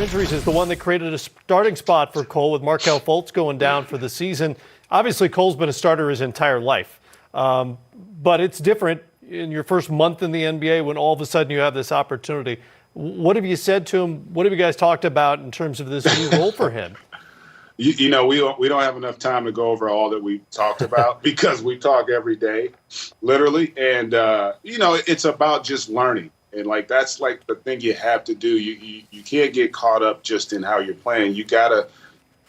injuries is the one that created a starting spot for Cole with Markelle Fultz going down for the season. Obviously, Cole's been a starter his entire life. But it's different in your first month in the NBA when all of a sudden you have this opportunity. What have you said to him? What have you guys talked about in terms of this new role for him? We don't have enough time to go over all that we talked about because we talk every day, literally. And, it's about just learning. And, that's, the thing you have to do. You can't get caught up just in how you're playing. You got to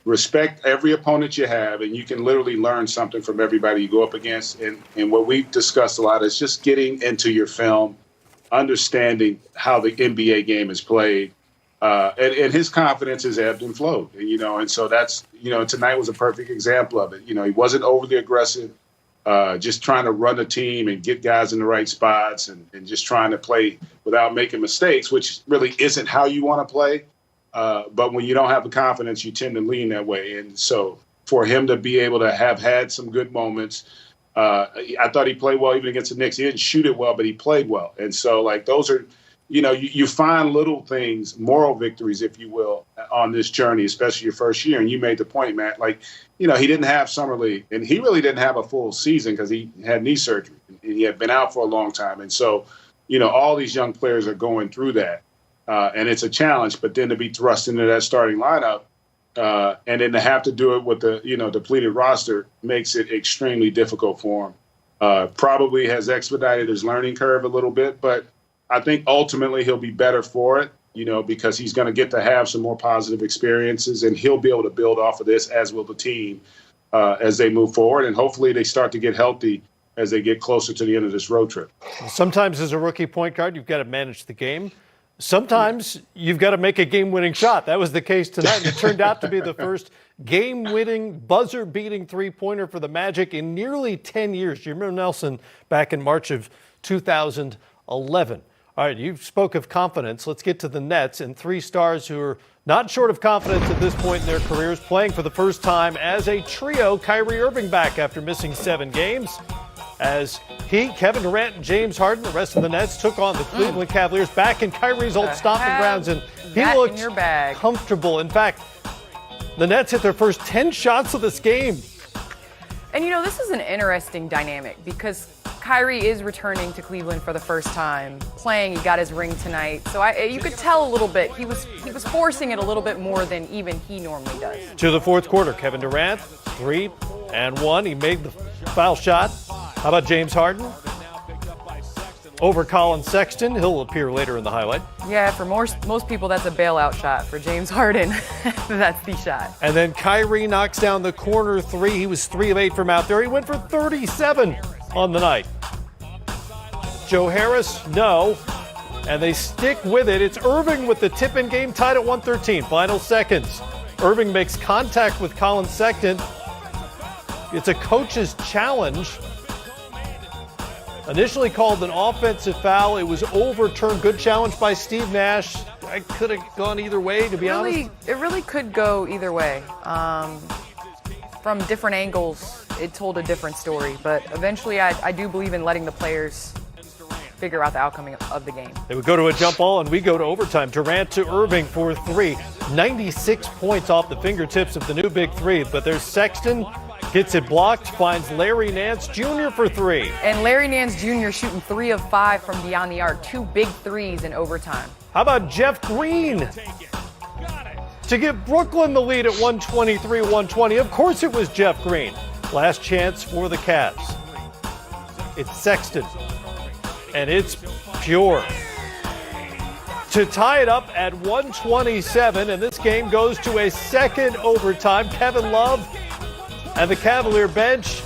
respect every opponent you have, and you can literally learn something from everybody you go up against. And what we've discussed a lot is just getting into your film, understanding how the NBA game is played. And his confidence has ebbed and flowed. And so that's, tonight was a perfect example of it. He wasn't overly aggressive, just trying to run a team and get guys in the right spots and just trying to play without making mistakes, which really isn't how you want to play. But when you don't have the confidence, you tend to lean that way. And so for him to be able to have had some good moments, I thought he played well even against the Knicks. He didn't shoot it well, but he played well. And so, those are, you find little things, moral victories, if you will, on this journey, especially your first year. And you made the point, Matt, he didn't have summer league. And he really didn't have a full season because he had knee surgery. And he had been out for a long time. And so, all these young players are going through that. And it's a challenge, but then to be thrust into that starting lineup and then to have to do it with the, depleted roster makes it extremely difficult for him. Probably has expedited his learning curve a little bit, but I think ultimately he'll be better for it, because he's going to get to have some more positive experiences and he'll be able to build off of this, as will the team, as they move forward. And hopefully they start to get healthy as they get closer to the end of this road trip. Sometimes as a rookie point guard, you've got to manage the game. Sometimes you've got to make a game-winning shot. That was the case tonight. It turned out to be the first game-winning, buzzer-beating three-pointer for the Magic in nearly 10 years. Jim Nelson back in March of 2011. All right, you spoke of confidence. Let's get to the Nets and three stars who are not short of confidence at this point in their careers, playing for the first time as a trio. Kyrie Irving back after missing 7 games. As Kevin Durant, and James Harden, the rest of the Nets took on the Cleveland Cavaliers back in Kyrie's old stomping grounds, and he looked comfortable. In fact, the Nets hit their first 10 shots of this game. And this is an interesting dynamic because Kyrie is returning to Cleveland for the first time, playing. He got his ring tonight, so you could tell a little bit he was forcing it a little bit more than even he normally does. To the fourth quarter, Kevin Durant, 3 and 1. He made the foul shot. How about James Harden? Over Colin Sexton. He'll appear later in the highlight. Yeah, for most people, that's a bailout shot. For James Harden, that's the shot. And then Kyrie knocks down the corner 3. He was 3 of 8 from out there. He went for 37 on the night. Joe Harris, no. And they stick with it. It's Irving with the tip-in game tied at 113. Final seconds. Irving makes contact with Colin Sexton. It's a coach's challenge. Initially called an offensive foul. It was overturned. Good challenge by Steve Nash. I could have gone either way, to be honest. It really could go either way. From different angles, it told a different story. But eventually, I do believe in letting the players figure out the outcome of the game. They would go to a jump ball, and we go to overtime. Durant to Irving for 3. 96 points off the fingertips of the new big 3. But there's Sexton. Gets it blocked, finds Larry Nance Jr. for 3. And Larry Nance Jr. shooting 3 of 5 from beyond the arc. 2 big threes in overtime. How about Jeff Green to give Brooklyn the lead at 123-120? Of course it was Jeff Green. Last chance for the Cavs. It's Sexton. And it's pure. To tie it up at 127, and this game goes to a second overtime. Kevin Love and the Cavalier bench,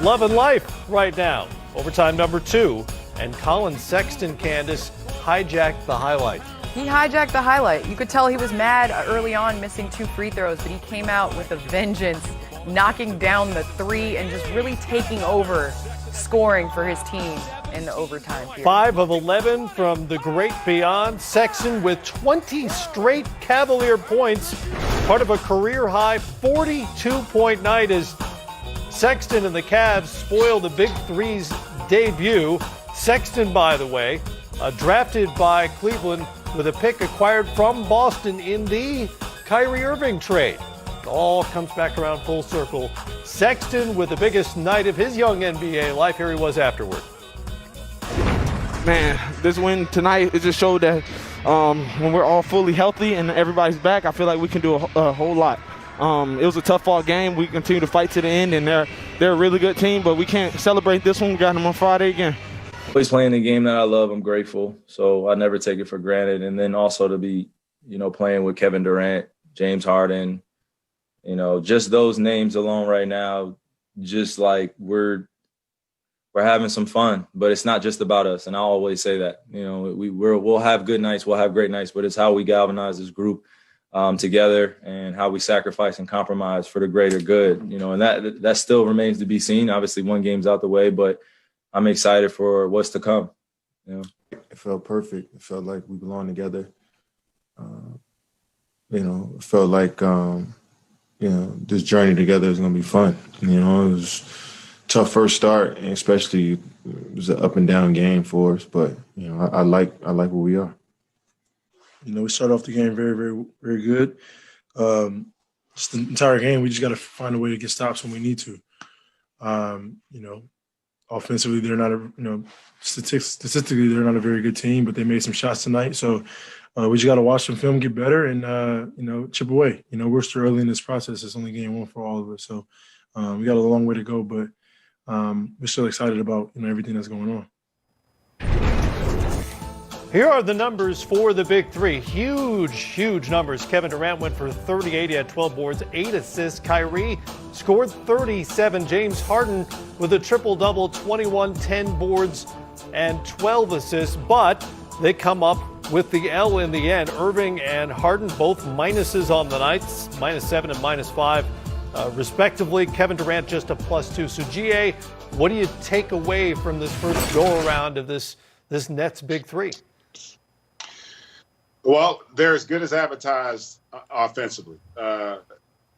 loving life right now. Overtime number 2, and Colin Sexton, Candace, hijacked the highlight. He hijacked the highlight. You could tell he was mad early on, missing 2 free throws, but he came out with a vengeance, knocking down the 3 and just really taking over, scoring for his team in the overtime period. 5 of 11 from the great beyond. Sexton with 20 straight Cavalier points, part of a career-high 42-point night as Sexton and the Cavs spoil the Big Three's debut. Sexton, by the way, drafted by Cleveland with a pick acquired from Boston in the Kyrie Irving trade. It all comes back around full circle. Sexton with the biggest night of his young NBA life. Here he was afterward. Man, this win tonight, it just showed that when we're all fully healthy and everybody's back, I feel like we can do a whole lot. It was a tough-fought game. We continue to fight to the end, and they're a really good team, but we can't celebrate this one. We got them on Friday again. Always playing the game that I love. I'm grateful, so I never take it for granted. And then also to be, playing with Kevin Durant, James Harden, just those names alone right now, just like we're having some fun. But it's not just about us, and I always say that. We'll have good nights, we'll have great nights, but it's how we galvanize this group together and how we sacrifice and compromise for the greater good. And that still remains to be seen. Obviously, one game's out the way, but I'm excited for what's to come. It felt perfect. It felt like we belong together. It felt like, this journey together is going to be fun. It was a tough first start, and especially it was an up and down game for us. But, I like where we are. We started off the game very, very, very good. Just the entire game, we just got to find a way to get stops when we need to. Offensively, they're not statistically, they're not a very good team, but they made some shots tonight. So we just got to watch some film, get better, and, chip away. We're still early in this process. It's only game one for all of us. So we got a long way to go, but we're still excited about, everything that's going on. Here are the numbers for the big three. Huge numbers. Kevin Durant went for 38. He had 12 boards, 8 assists. Kyrie scored 37. James Harden with a triple-double, 21, 10 boards, and 12 assists. But they come up with the L in the end. Irving and Harden both minuses on the nights, -7 and -5, respectively. Kevin Durant just a +2. So, GA, what do you take away from this first go-around of this Nets big three? Well, they're as good as advertised offensively.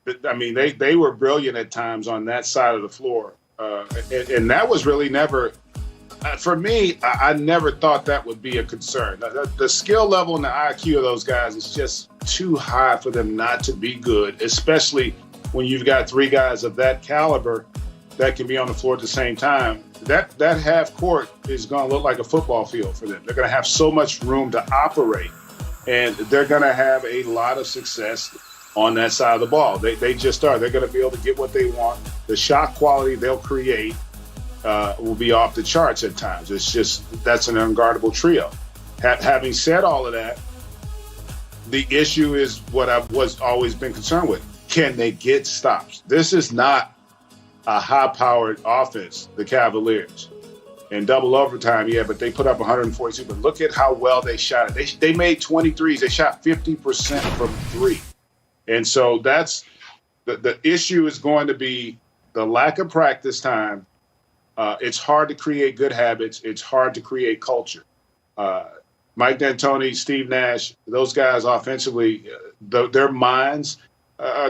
They were brilliant at times on that side of the floor. And that was really never, for me, I never thought that would be a concern. The skill level and the IQ of those guys is just too high for them not to be good, especially when you've got three guys of that caliber that can be on the floor at the same time. That half court is going to look like a football field for them. They're going to have so much room to operate. And they're going to have a lot of success on that side of the ball. They just are. They're going to be able to get what they want. The shot quality they'll create will be off the charts at times. It's just that's an unguardable trio. Having said all of that, the issue is what I've always been concerned with. Can they get stops? This is not a high-powered offense, the Cavaliers. In double overtime, yeah, but they put up 142. But look at how well they shot it. They made 23s. They shot 50% from three. And so that's the issue is going to be the lack of practice time. It's hard to create good habits. It's hard to create culture. Mike D'Antoni, Steve Nash, those guys offensively, their minds,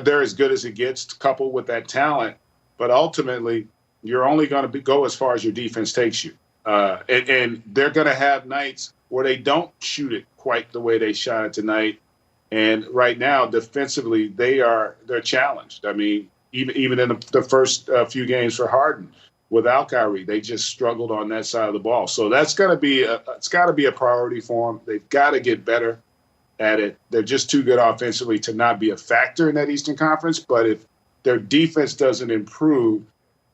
they're as good as it gets, coupled with that talent. But ultimately, you're only going to go as far as your defense takes you. And they're going to have nights where they don't shoot it quite the way they shot it tonight. And right now, defensively, they're challenged. Even in the first few games for Harden, without Kyrie, they just struggled on that side of the ball. So that's going to be it's got to be a priority for them. They've got to get better at it. They're just too good offensively to not be a factor in that Eastern Conference. But if their defense doesn't improve,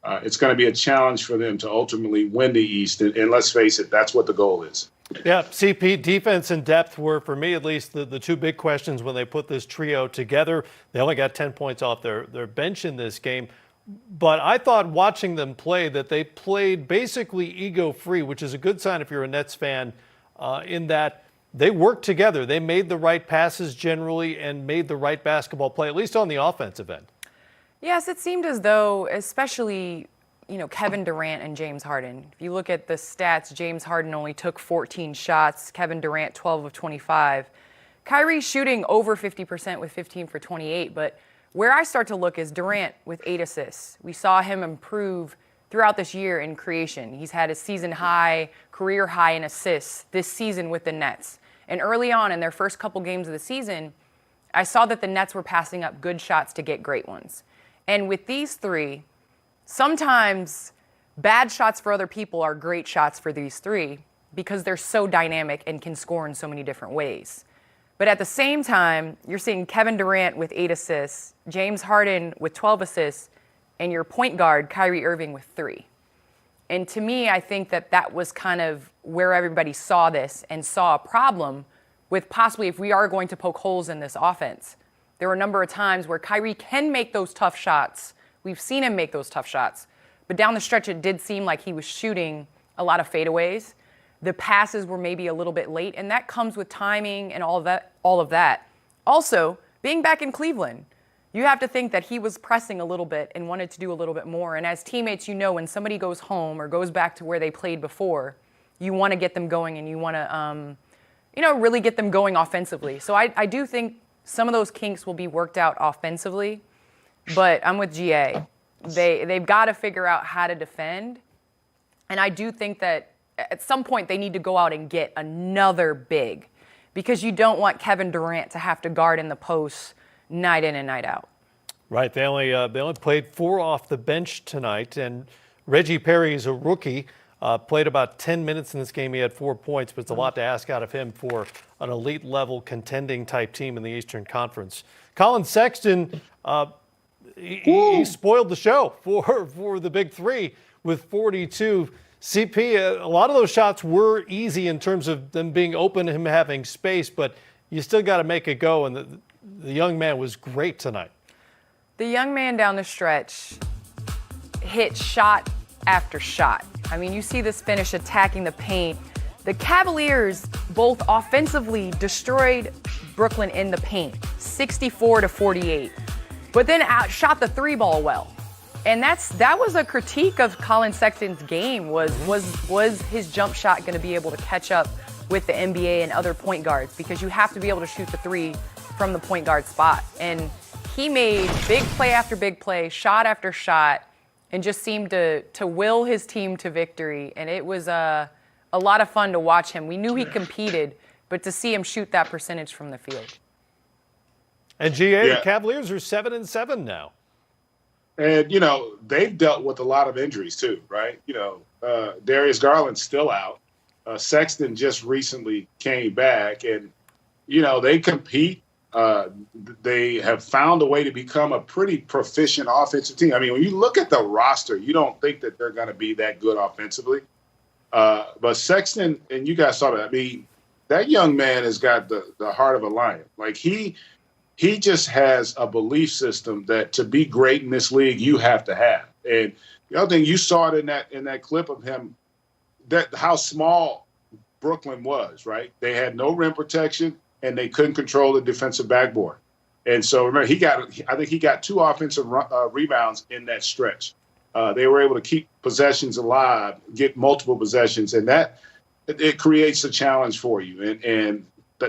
it's going to be a challenge for them to ultimately win the East. And let's face it, that's what the goal is. Yeah, CP, defense and depth were, for me at least, the two big questions when they put this trio together. They only got 10 points off their bench in this game. But I thought watching them play that they played basically ego-free, which is a good sign if you're a Nets fan, in that they worked together. They made the right passes generally and made the right basketball play, at least on the offensive end. Yes, it seemed as though, especially, Kevin Durant and James Harden. If you look at the stats, James Harden only took 14 shots, Kevin Durant 12 of 25. Kyrie shooting over 50% with 15 for 28, but where I start to look is Durant with 8 assists. We saw him improve throughout this year in creation. He's had a season high, career high in assists this season with the Nets. And early on in their first couple games of the season, I saw that the Nets were passing up good shots to get great ones. And with these three, sometimes bad shots for other people are great shots for these three because they're so dynamic and can score in so many different ways. But at the same time, you're seeing Kevin Durant with 8 assists, James Harden with 12 assists, and your point guard, Kyrie Irving, with 3. And to me, I think that was kind of where everybody saw this and saw a problem with possibly if we are going to poke holes in this offense. There were a number of times where Kyrie can make those tough shots. We've seen him make those tough shots. But down the stretch, it did seem like he was shooting a lot of fadeaways. The passes were maybe a little bit late, and that comes with timing and all of that. Also, being back in Cleveland, you have to think that he was pressing a little bit and wanted to do a little bit more. And as teammates, you know when somebody goes home or goes back to where they played before, you want to get them going and you want to, really get them going offensively. So I do think some of those kinks will be worked out offensively, but I'm with GA. They've got to figure out how to defend. And I do think that at some point they need to go out and get another big because you don't want Kevin Durant to have to guard in the post night in and night out. Right. They only played 4 off the bench tonight, and Reggie Perry is a rookie. Played about 10 minutes in this game. He had 4 points, but it's a lot to ask out of him for an elite level contending type team in the Eastern Conference. Colin Sexton, he spoiled the show for the big three with 42. CP, a lot of those shots were easy in terms of them being open, him having space, but you still got to make it go, and the young man was great tonight. The young man down the stretch hit shot after shot. I mean, you see this finish attacking the paint. The Cavaliers both offensively destroyed Brooklyn in the paint, 64-48, but then outshot the 3-ball well. And that was a critique of Colin Sexton's game was his jump shot going to be able to catch up with the NBA and other point guards, because you have to be able to shoot the 3 from the point guard spot. And he made big play after big play, shot after shot, and just seemed to will his team to victory. And it was a lot of fun to watch him. We knew he competed, but to see him shoot that percentage from the field. And GA, the Cavaliers are 7-7 now. And, they've dealt with a lot of injuries too, right? Darius Garland's still out. Sexton just recently came back, and, they compete. They have found a way to become a pretty proficient offensive team. I mean, when you look at the roster, you don't think that they're going to be that good offensively. But Sexton, and you guys saw that, I mean, that young man has got the heart of a lion. Like, he just has a belief system that to be great in this league, you have to have. And the other thing, you saw it in that clip of him, that how small Brooklyn was, right? They had no rim protection, and they couldn't control the defensive backboard. And so remember, I think he got 2 offensive rebounds in that stretch. They were able to keep possessions alive, get multiple possessions, and that it creates a challenge for you. And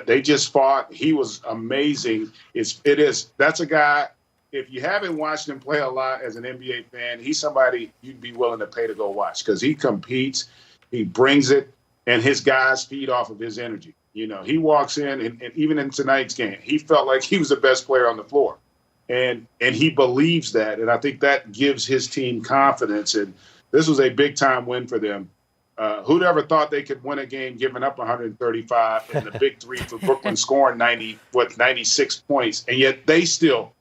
they just fought. He was amazing. That's a guy, if you haven't watched him play a lot as an NBA fan, he's somebody you'd be willing to pay to go watch, because he competes, he brings it, and his guys feed off of his energy. He walks in, and even in tonight's game, he felt like he was the best player on the floor. And he believes that, and I think that gives his team confidence. And this was a big-time win for them. Who'd ever thought they could win a game giving up 135 and the big three for Brooklyn scoring 96 points, and yet they still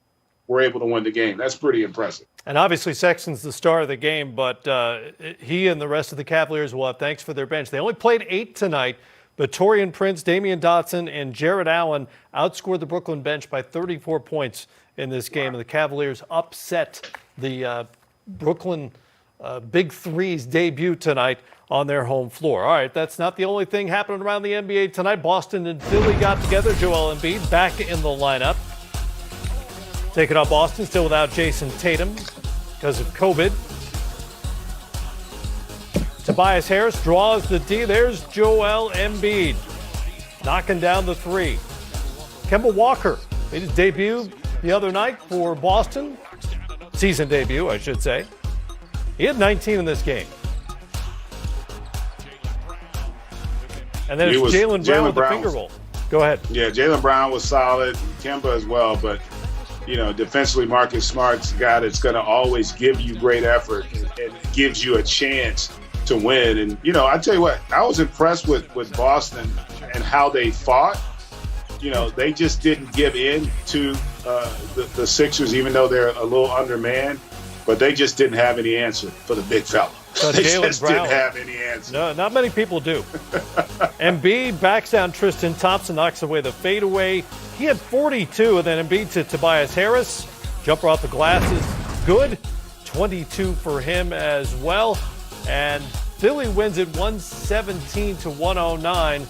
were able to win the game. That's pretty impressive. And obviously Sexton's the star of the game, but he and the rest of the Cavaliers will have thanks for their bench. They only played 8 tonight, but Taurean Prince, Damian Dotson, and Jarrett Allen outscored the Brooklyn bench by 34 points in this game. And the Cavaliers upset the Brooklyn Big Three's debut tonight on their home floor. All right, that's not the only thing happening around the NBA tonight. Boston and Philly got together. Joel Embiid back in the lineup. Taking on Boston, still without Jason Tatum because of COVID. Tobias Harris draws the D. There's Joel Embiid knocking down the 3. Kemba Walker made his debut the other night for Boston. Season debut, I should say. He had 19 in this game. And then it's Jaylen Brown with the finger roll. Go ahead. Yeah, Jaylen Brown was solid, Kemba as well, but defensively, Marcus Smart's a guy that's going to always give you great effort and gives you a chance to win. And, I tell you what, I was impressed with Boston and how they fought. They just didn't give in to the Sixers, even though they're a little undermanned, but they just didn't have any answer for the big fella. They just didn't have any answer. No, not many people do. Embiid backs down Tristan Thompson, knocks away the fadeaway. He had 42, and then Embiid to Tobias Harris. Jumper off the glass is good. 22 for him as well. And Philly wins it 117 to 109.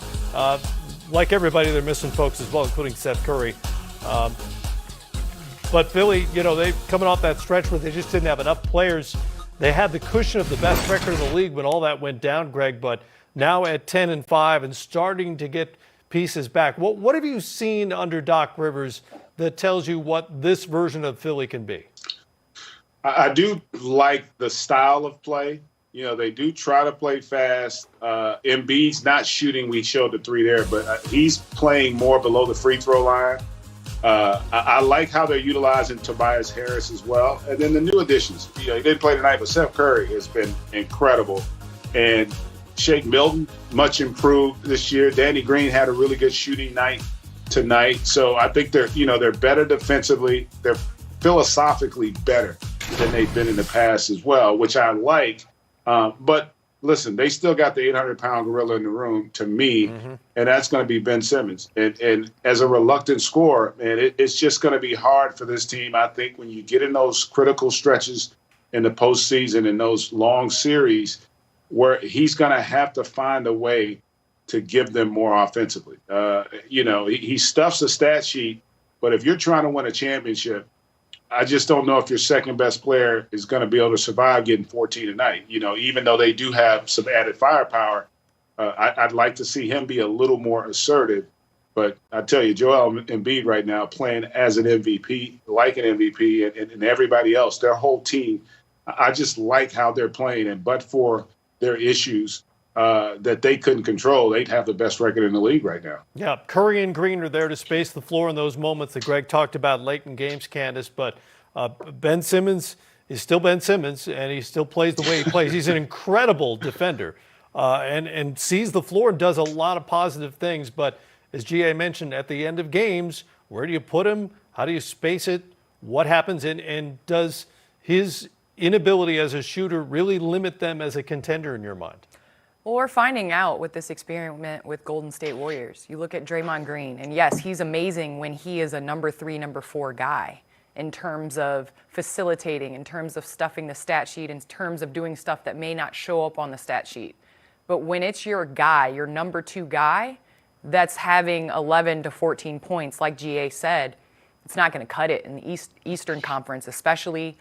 Like everybody, they're missing folks as well, including Seth Curry. But Philly, they coming off that stretch where they just didn't have enough players. They had the cushion of the best record in the league when all that went down, Greg, but now at 10-5 and starting to get pieces back. What have you seen under Doc Rivers that tells you what this version of Philly can be? I do like the style of play. They do try to play fast. Embiid's not shooting. We showed the three there, but he's playing more below the free throw line. I like how they're utilizing Tobias Harris as well. And then the new additions. He didn't play tonight, but Seth Curry has been incredible. And Shake Milton, much improved this year. Danny Green had a really good shooting night tonight. So I think they're better defensively. They're philosophically better than they've been in the past as well, which I like. But listen, they still got the 800-pound gorilla in the room to me, and that's going to be Ben Simmons. And as a reluctant scorer, man, it's just going to be hard for this team, I think, when you get in those critical stretches in the postseason and those long series where he's going to have to find a way to give them more offensively. He stuffs a stat sheet, but if you're trying to win a championship, I just don't know if your second best player is going to be able to survive getting 14 a night. Even though they do have some added firepower, I'd like to see him be a little more assertive. But I tell you, Joel Embiid right now playing as an MVP, like an MVP, and everybody else, their whole team, I just like how they're playing. And but for their issues that they couldn't control, they'd have the best record in the league right now. Yeah, Curry and Green are there to space the floor in those moments that Greg talked about late in games, Candace. But Ben Simmons is still Ben Simmons, and he still plays the way he plays. He's an incredible defender and sees the floor and does a lot of positive things. But as G.A. mentioned, at the end of games, where do you put him? How do you space it? What happens? And does his inability as a shooter really limit them as a contender in your mind? Well, we're finding out with this experiment with Golden State Warriors. You look at Draymond Green, and yes, he's amazing when he is a number 3, number 4 guy in terms of facilitating, in terms of stuffing the stat sheet, in terms of doing stuff that may not show up on the stat sheet. But when it's your guy, your number 2 guy, that's having 11 to 14 points, like GA said, it's not going to cut it in the Eastern Conference, especially.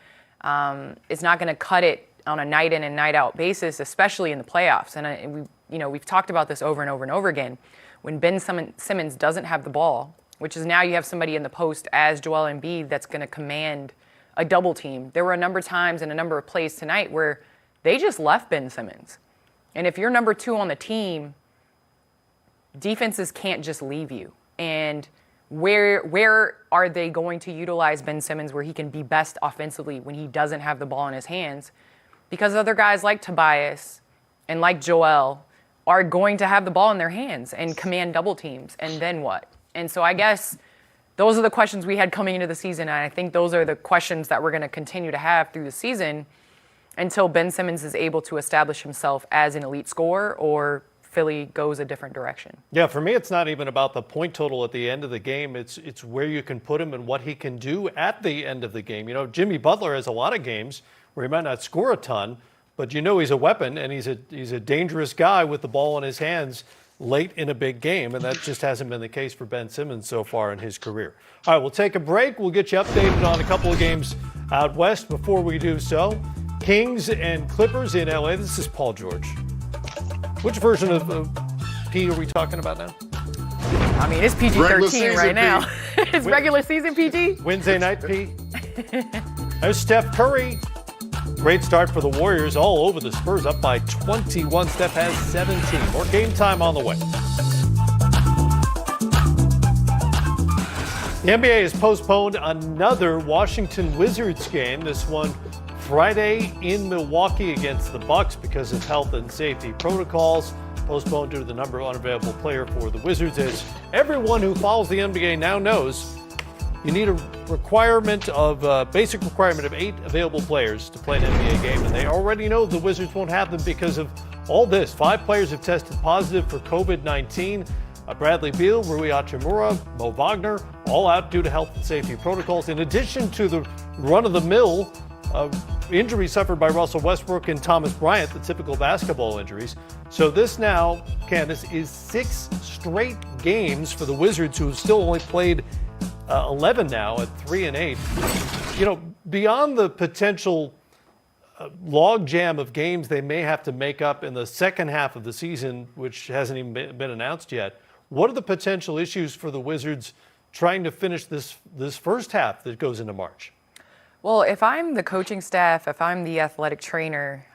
It's not going to cut it on a night in and night out basis, especially in the playoffs. And we've talked about this over and over and over again. When Ben Simmons doesn't have the ball, which is now you have somebody in the post as Joel Embiid that's going to command a double team. There were a number of times and a number of plays tonight where they just left Ben Simmons. And if you're number 2 on the team, defenses can't just leave you. And where are they going to utilize Ben Simmons where he can be best offensively when he doesn't have the ball in his hands? Because other guys like Tobias and like Joel are going to have the ball in their hands and command double teams. And then what? And so I guess those are the questions we had coming into the season. And I think those are the questions that we're going to continue to have through the season until Ben Simmons is able to establish himself as an elite scorer or Philly goes a different direction. Yeah, for me, it's not even about the point total at the end of the game. It's where you can put him and what he can do at the end of the game. Jimmy Butler has a lot of games where he might not score a ton, but he's a weapon and he's a dangerous guy with the ball in his hands late in a big game, and that just hasn't been the case for Ben Simmons so far in his career. All right, we'll take a break. We'll get you updated on a couple of games out west. Before we do so, Kings and Clippers in LA. This is Paul George. Which version of P are we talking about now? I mean, it's PG-13 right now. It's regular season PG? Wednesday night P. There's Steph Curry. Great start for the Warriors all over the Spurs, up by 21. Steph has 17. More game time on the way. The NBA has postponed another Washington Wizards game, this one Friday in Milwaukee against the Bucks because of health and safety protocols. Postponed due to the number of unavailable player for the Wizards. As everyone who follows the NBA now knows, you need a basic requirement of 8 available players to play an NBA game, and they already know the Wizards won't have them because of all this. 5 players have tested positive for COVID-19. Bradley Beal, Rui Hachimura, Mo Wagner, all out due to health and safety protocols, in addition to the run-of-the-mill injuries suffered by Russell Westbrook and Thomas Bryant, the typical basketball injuries. So this now, Candace, is 6 straight games for the Wizards, who have still only played 11 now at 3-8. You know, beyond the potential log jam of games they may have to make up in the second half of the season, which hasn't even been announced yet, what are the potential issues for the Wizards trying to finish this first half that goes into March? Well, if I'm the coaching staff, if I'm the athletic trainer,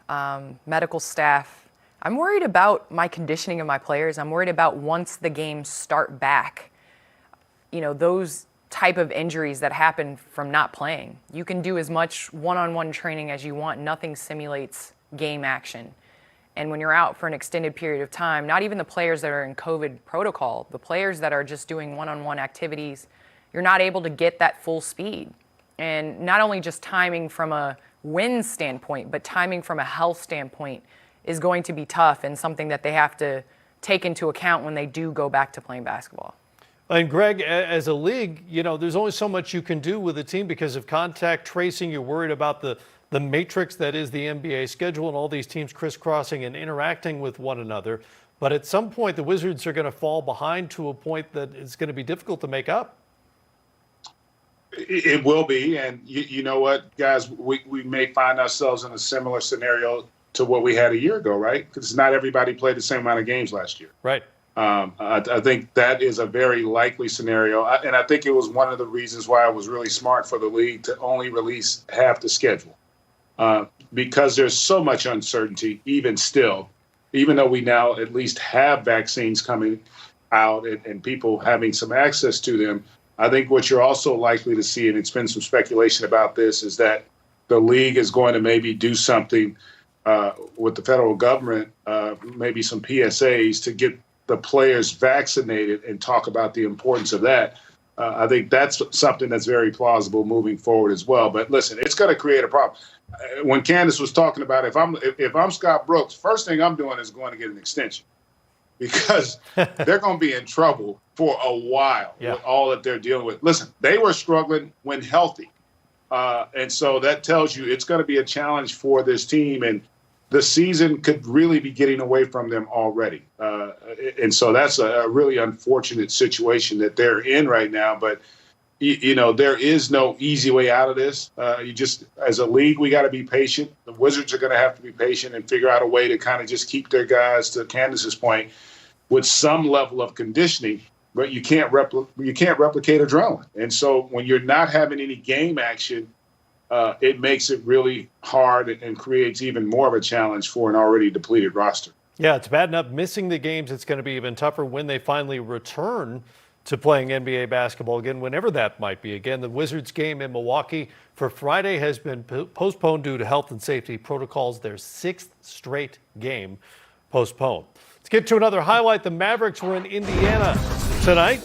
medical staff, I'm worried about my conditioning of my players. I'm worried about once the games start back, you know, those type of injuries that happen from not playing. You can do as much one-on-one training as you want. Nothing simulates game action. And when you're out for an extended period of time, not even the players that are in COVID protocol, the players that are just doing one-on-one activities, you're not able to get that full speed. And not only just timing from a win standpoint, but timing from a health standpoint is going to be tough and something that they have to take into account when they do go back to playing basketball. And Greg, as a league, you know, there's only so much you can do with a team because of contact tracing. You're worried about the matrix that is the NBA schedule and all these teams crisscrossing and interacting with one another. But at some point, the Wizards are going to fall behind to a point that it's going to be difficult to make up. It will be. And you know what, guys, we may find ourselves in a similar scenario to what we had a year ago, right? Because not everybody played the same amount of games last year. Right. I think that is a very likely scenario. And I think it was one of the reasons why it was really smart for the league to only release half the schedule. Because there's so much uncertainty, even still, even though we now at least have vaccines coming out and people having some access to them. I think what you're also likely to see, and it's been some speculation about this, is that the league is going to maybe do something with the federal government, maybe some PSAs to get the players vaccinated and talk about the importance of that. I think that's something that's very plausible moving forward as well. But listen, it's going to create a problem. When Candace was talking about if I'm Scott Brooks, first thing I'm doing is going to get an extension because they're going to be in trouble for a while with all that they're dealing with. Listen, they were struggling when healthy. And so that tells you it's going to be a challenge for this team. And the season could really be getting away from them already. And so that's a really unfortunate situation that they're in right now. But, you know, there is no easy way out of this. You just, as a league, we got to be patient. The Wizards are going to have to be patient and figure out a way to kind of just keep their guys, to Candace's point, with some level of conditioning. But you can't replicate adrenaline. And so when you're not having any game action, it makes it really hard and creates even more of a challenge for an already depleted roster. Yeah, it's bad enough missing the games. It's going to be even tougher when they finally return to playing NBA basketball again, whenever that might be. Again, the Wizards game in Milwaukee for Friday has been postponed due to health and safety protocols. Their 6th straight game postponed. Let's get to another highlight. The Mavericks were in Indiana tonight.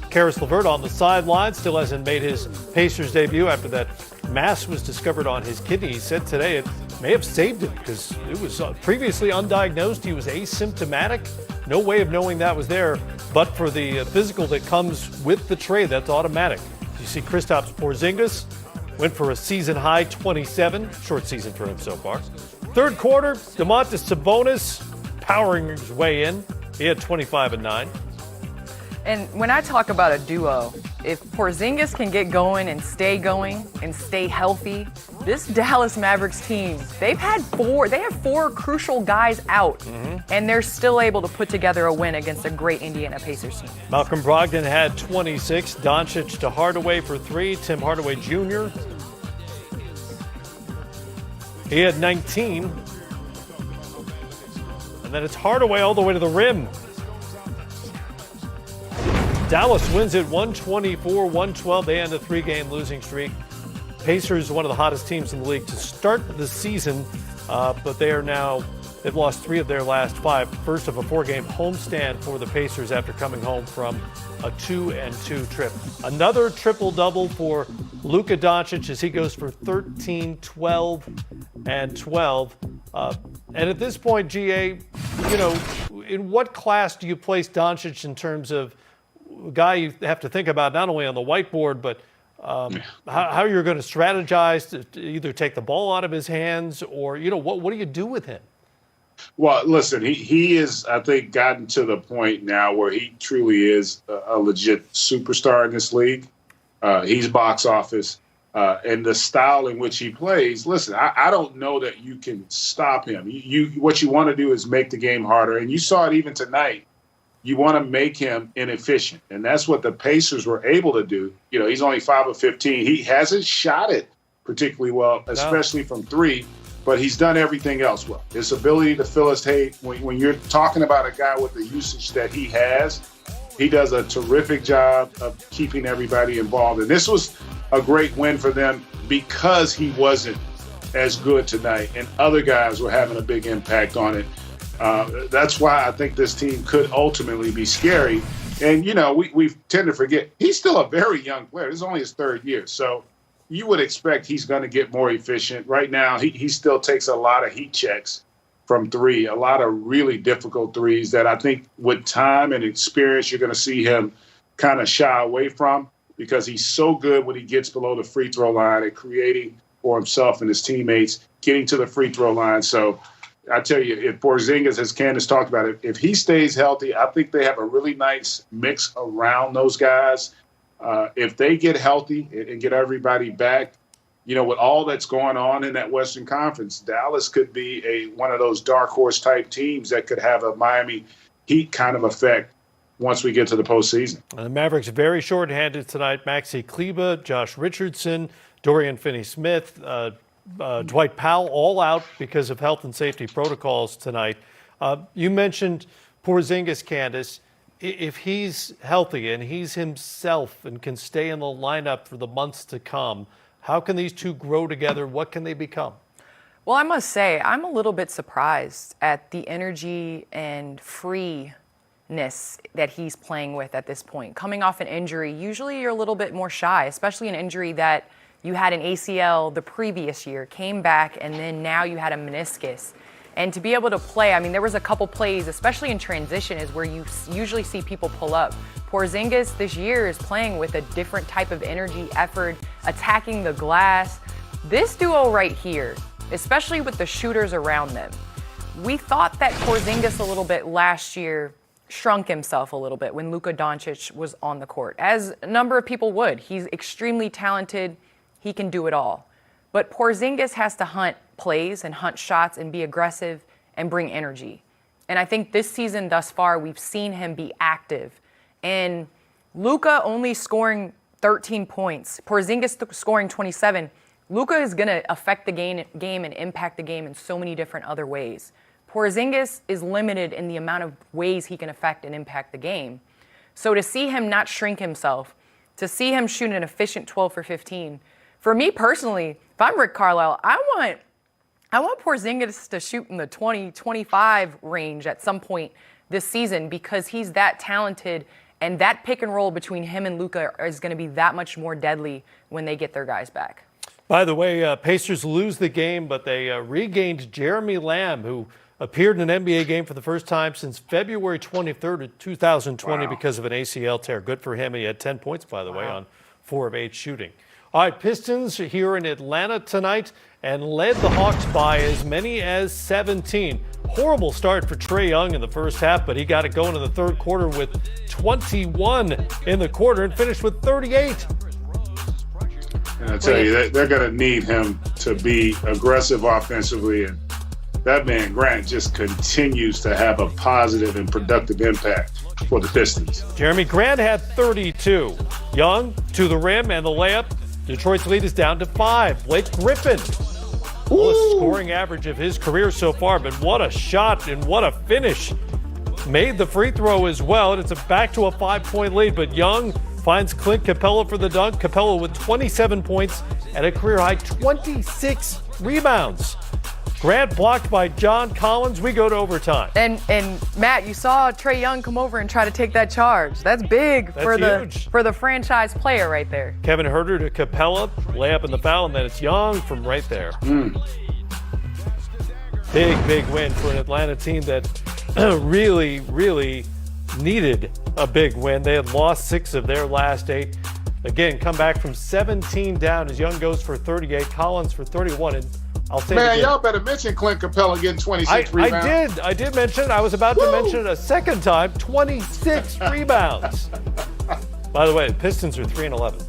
Karis LeVert on the sideline, still hasn't made his Pacers debut after that mass was discovered on his kidney. He said today it may have saved him because it was previously undiagnosed. He was asymptomatic. No way of knowing that was there, but for the physical that comes with the trade, that's automatic. You see Kristaps Porzingis went for a season-high 27. Short season for him so far. Third quarter, Domantas Sabonis powering his way in. He had 25 and 9. And when I talk about a duo, if Porzingis can get going and stay healthy, this Dallas Mavericks team, they have 4 crucial guys out, and they're still able to put together a win against a great Indiana Pacers team. Malcolm Brogdon had 26, Doncic to Hardaway for 3, Tim Hardaway Jr. He had 19. And then it's Hardaway all the way to the rim. Dallas wins it 124-112. They end a 3-game losing streak. Pacers, one of the hottest teams in the league to start the season, but they've lost 3 of their last 5. First of a 4-game homestand for the Pacers after coming home from a 2-2 trip. Another triple-double for Luka Doncic as he goes for 13, 12, and 12. And at this point, GA, in what class do you place Doncic in terms of a guy you have to think about not only on the whiteboard, but how you're going to strategize to either take the ball out of his hands or, what do you do with him? Well, listen, he is, I think, gotten to the point now where he truly is a legit superstar in this league. He's box office. And the style in which he plays, listen, I don't know that you can stop him. What you want to do is make the game harder. And you saw it even tonight. You want to make him inefficient. And that's what the Pacers were able to do. He's only 5 of 15. He hasn't shot it particularly well, especially from 3. But he's done everything else well. His ability to fill his head, when you're talking about a guy with the usage that he has, he does a terrific job of keeping everybody involved. And this was a great win for them because he wasn't as good tonight and other guys were having a big impact on it. That's why I think this team could ultimately be scary. And, we tend to forget he's still a very young player. This is only his 3rd year. So you would expect he's going to get more efficient. Right now, he still takes a lot of heat checks from 3, a lot of really difficult threes that I think with time and experience, you're going to see him kind of shy away from because he's so good when he gets below the free throw line and creating for himself and his teammates, getting to the free throw line. So I tell you, if Porzingis, as Candace talked about it, if he stays healthy, I think they have a really nice mix around those guys. If they get healthy and get everybody back, with all that's going on in that Western Conference, Dallas could be one of those dark horse type teams that could have a Miami Heat kind of effect once we get to the postseason. The Mavericks very short-handed tonight. Maxi Kleber, Josh Richardson, Dorian Finney-Smith, Dwight Powell all out because of health and safety protocols tonight. You mentioned Porzingis, Candace. If he's healthy and he's himself and can stay in the lineup for the months to come, how can these two grow together? What can they become? Well, I must say, I'm a little bit surprised at the energy and freeness that he's playing with at this point. Coming off an injury, usually you're a little bit more shy, especially an injury that you had an ACL the previous year, came back, and then now you had a meniscus. And to be able to play, there was a couple plays, especially in transition, is where you usually see people pull up. Porzingis this year is playing with a different type of energy, effort, attacking the glass. This duo right here, especially with the shooters around them, we thought that Porzingis a little bit last year shrunk himself a little bit when Luka Doncic was on the court, as a number of people would. He's extremely talented. He can do it all. But Porzingis has to hunt plays and hunt shots and be aggressive and bring energy. And I think this season thus far, we've seen him be active. And Luka only scoring 13 points, Porzingis scoring 27. Luka is going to affect the game and impact the game in so many different other ways. Porzingis is limited in the amount of ways he can affect and impact the game. So to see him not shrink himself, to see him shoot an efficient 12 for 15, for me personally, if I'm Rick Carlisle, I want Porzingis to shoot in the 20-25 range at some point this season because he's that talented, and that pick and roll between him and Luka is going to be that much more deadly when they get their guys back. By the way, Pacers lose the game, but they regained Jeremy Lamb, who appeared in an NBA game for the first time since February 23rd of 2020 because of an ACL tear. Good for him. He had 10 points, by the way, on 4 of 8 shooting. All right, Pistons here in Atlanta tonight and led the Hawks by as many as 17. Horrible start for Trae Young in the first half, but he got it going in the third quarter with 21 in the quarter and finished with 38. And I tell you, they're going to need him to be aggressive offensively. And that man, Grant, just continues to have a positive and productive impact for the Pistons. Jeremy Grant had 32. Young to the rim and the layup. Detroit's lead is down to 5. Blake Griffin, lowest scoring average of his career so far, but what a shot and what a finish. made the free throw as well, and it's back to a 5-point lead. But Young finds Clint Capella for the dunk. Capella with 27 points and a career-high 26 rebounds. Grant blocked by John Collins. We go to overtime. And Matt, you saw Trae Young come over and try to take that charge. That's big for the franchise player right there. Kevin Huerter to Capella, layup in the foul, and then it's Young from right there. Big win for an Atlanta team that really needed a big win. They had lost 6 of their last 8. Again, come back from 17 down as Young goes for 38, Collins for 31, and I'll say Man, y'all better mention Clint Capella getting 26 rebounds. I did mention it. I was about to mention it a second time. 26 rebounds. By the way, the Pistons are 3-11.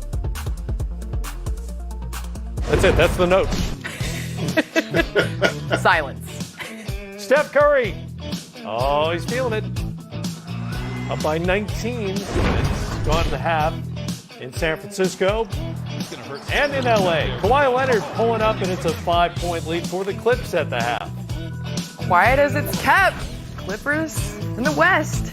That's it. That's the note. Silence. Steph Curry. Oh, he's feeling it. Up by 19. It's gone to the half in San Francisco. And in LA. Kawhi Leonard pulling up, and it's a 5-point lead for the Clips at the half. Quiet as it's kept. Clippers in the West.